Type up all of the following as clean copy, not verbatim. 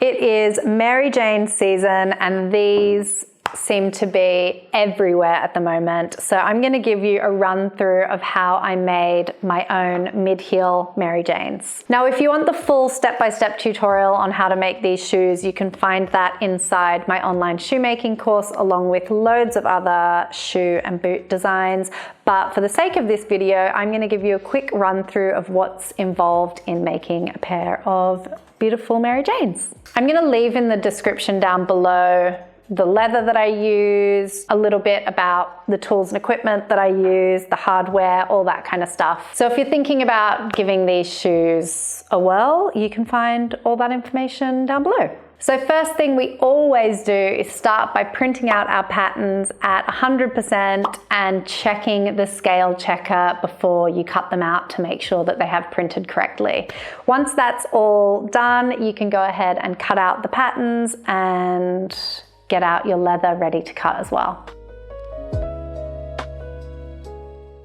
It is Mary Jane season and these seem to be everywhere at the moment. So I'm going to give you a run through of how I made my own mid-heel Mary Janes. Now, if you want the full step-by-step tutorial on how to make these shoes, you can find that inside my online shoemaking course, along with loads of other shoe and boot designs. But for the sake of this video, I'm going to give you a quick run through of what's involved in making a pair of beautiful Mary Janes. I'm going to leave in the description down below the leather that I use, a little bit about the tools and equipment that I use, the hardware, all that kind of stuff. So if you're thinking about giving these shoes a whirl, you can find all that information down below. So first thing we always do is start by printing out our patterns at 100% and checking the scale checker before you cut them out to make sure that they have printed correctly. Once that's all done, you can go ahead and cut out the patterns and get out your leather ready to cut as well.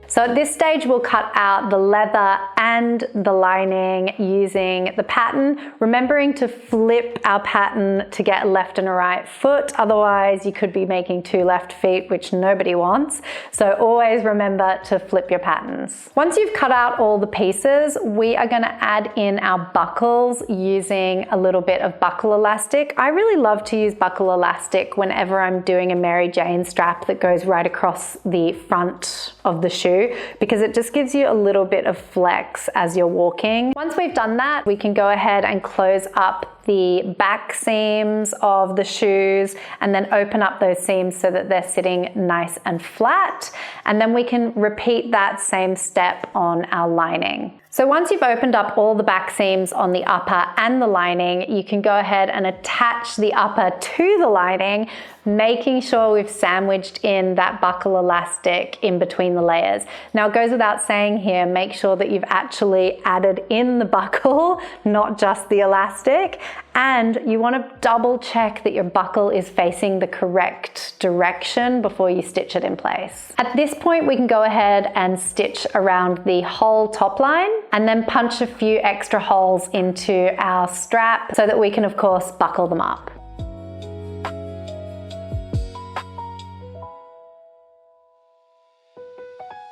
So at this stage, we'll cut out the leather and the lining using the pattern, remembering to flip our pattern to get a left and a right foot. Otherwise, you could be making two left feet, which nobody wants. So always remember to flip your patterns. Once you've cut out all the pieces, we are going to add in our buckles using a little bit of buckle elastic. I really love to use buckle elastic whenever I'm doing a Mary Jane strap that goes right across the front of the shoe, because it just gives you a little bit of flex as you're walking. Once we've done that, we can go ahead and close up the back seams of the shoes and then open up those seams so that they're sitting nice and flat. And then we can repeat that same step on our lining. So once you've opened up all the back seams on the upper and the lining, you can go ahead and attach the upper to the lining, making sure we've sandwiched in that buckle elastic in between the layers. Now it goes without saying here, make sure that you've actually added in the buckle, not just the elastic. And you want to double check that your buckle is facing the correct direction before you stitch it in place. At this point, we can go ahead and stitch around the whole top line and then punch a few extra holes into our strap so that we can, of course, buckle them up.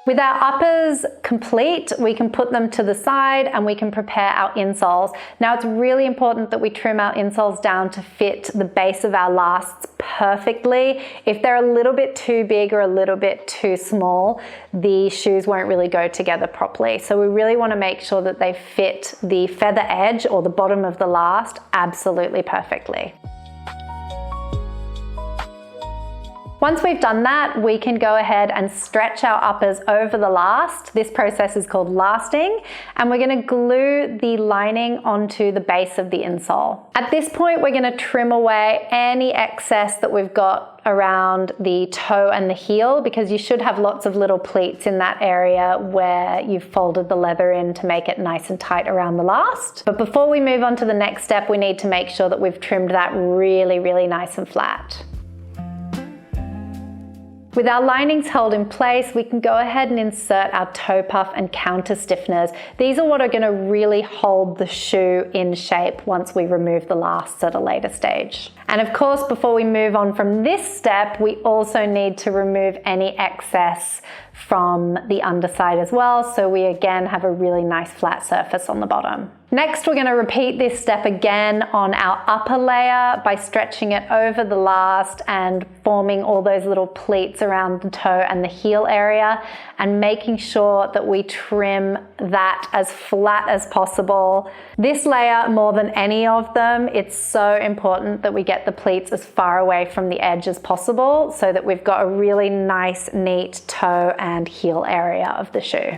With our uppers complete, we can put them to the side and we can prepare our insoles. Now it's really important that we trim our insoles down to fit the base of our lasts perfectly. If they're a little bit too big or a little bit too small, the shoes won't really go together properly. So we really want to make sure that they fit the feather edge or the bottom of the last absolutely perfectly. Once we've done that, we can go ahead and stretch our uppers over the last. This process is called lasting, and we're going to glue the lining onto the base of the insole. At this point, we're going to trim away any excess that we've got around the toe and the heel, because you should have lots of little pleats in that area where you've folded the leather in to make it nice and tight around the last. But before we move on to the next step, we need to make sure that we've trimmed that really, really nice and flat. With our linings held in place, we can go ahead and insert our toe puff and counter stiffeners. These are what are going to really hold the shoe in shape once we remove the lasts at a later stage. And of course, before we move on from this step, we also need to remove any excess from the underside as well, so we again have a really nice flat surface on the bottom. Next, we're going to repeat this step again on our upper layer by stretching it over the last and forming all those little pleats around the toe and the heel area, and making sure that we trim that as flat as possible. This layer, more than any of them, it's so important that we get the pleats as far away from the edge as possible so that we've got a really nice, neat toe and heel area of the shoe.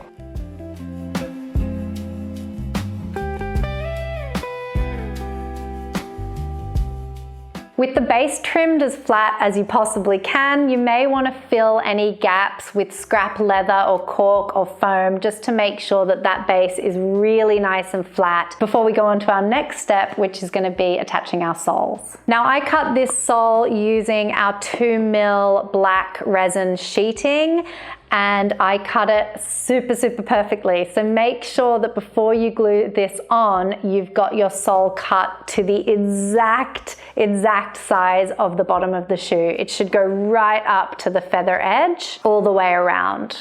With the base trimmed as flat as you possibly can, you may want to fill any gaps with scrap leather or cork or foam just to make sure that that base is really nice and flat before we go on to our next step, which is going to be attaching our soles. Now, I cut this sole using our 2mm black resin sheeting, and I cut it super, super perfectly. So make sure that before you glue this on, you've got your sole cut to the exact size of the bottom of the shoe. It should go right up to the feather edge all the way around.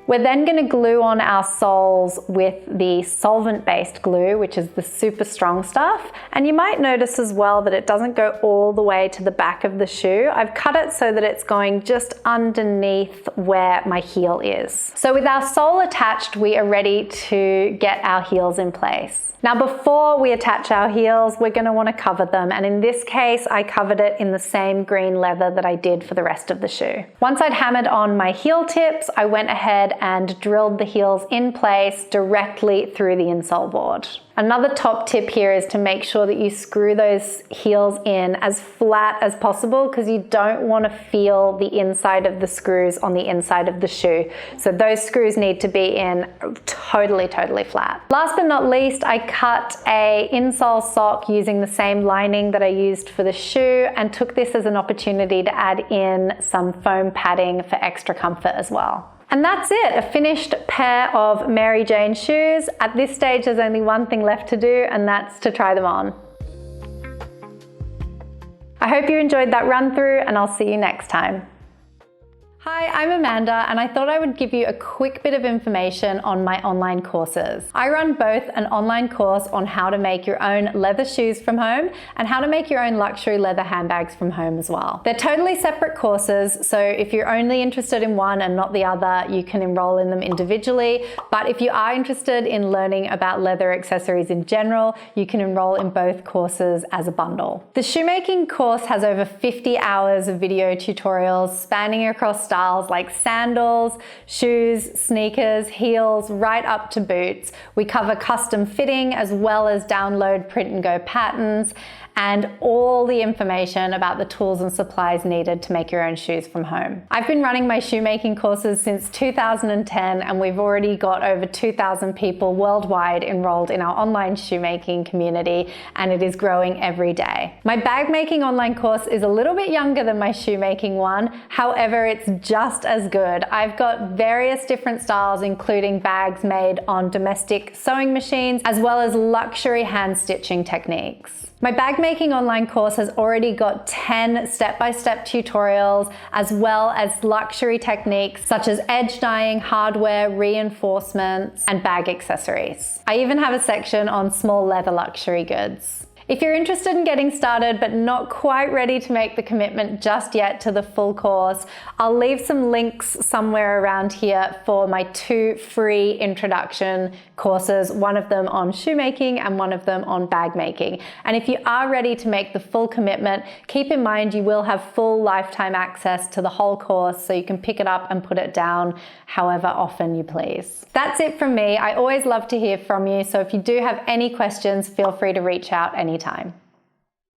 We're then going to glue on our soles with the solvent-based glue, which is the super strong stuff. And you might notice as well that it doesn't go all the way to the back of the shoe. I've cut it so that it's going just underneath where my heel is. So with our sole attached, we are ready to get our heels in place. Now, before we attach our heels, we're going to want to cover them. And in this case, I covered it in the same green leather that I did for the rest of the shoe. Once I'd hammered on my heel tips, I went ahead and drilled the heels in place directly through the insole board. Another top tip here is to make sure that you screw those heels in as flat as possible, because you don't want to feel the inside of the screws on the inside of the shoe. So those screws need to be in totally flat. Last but not least, I cut a insole sock using the same lining that I used for the shoe and took this as an opportunity to add in some foam padding for extra comfort as well. And that's it, a finished pair of Mary Jane shoes. At this stage, there's only one thing left to do, and that's to try them on. I hope you enjoyed that run through, and I'll see you next time. Hi, I'm Amanda, and I thought I would give you a quick bit of information on my online courses. I run both an online course on how to make your own leather shoes from home and how to make your own luxury leather handbags from home as well. They're totally separate courses, so if you're only interested in one and not the other, you can enroll in them individually. But if you are interested in learning about leather accessories in general, you can enroll in both courses as a bundle. The shoemaking course has over 50 hours of video tutorials spanning across styles like sandals, shoes, sneakers, heels, right up to boots. We cover custom fitting as well as download print and go patterns and all the information about the tools and supplies needed to make your own shoes from home. I've been running my shoemaking courses since 2010, and we've already got over 2,000 people worldwide enrolled in our online shoemaking community, and it is growing every day. My bag making online course is a little bit younger than my shoemaking one. However, it's just as good. I've got various different styles, including bags made on domestic sewing machines, as well as luxury hand stitching techniques. My bag making online course has already got 10 step-by-step tutorials, as well as luxury techniques such as edge dyeing, hardware, reinforcements, and bag accessories. I even have a section on small leather luxury goods. If you're interested in getting started but not quite ready to make the commitment just yet to the full course, I'll leave some links somewhere around here for my 2 free introduction courses, one of them on shoemaking and one of them on bag making. And if you are ready to make the full commitment, keep in mind you will have full lifetime access to the whole course, so you can pick it up and put it down however often you please. That's it from me. I always love to hear from you, so if you do have any questions, feel free to reach out anytime.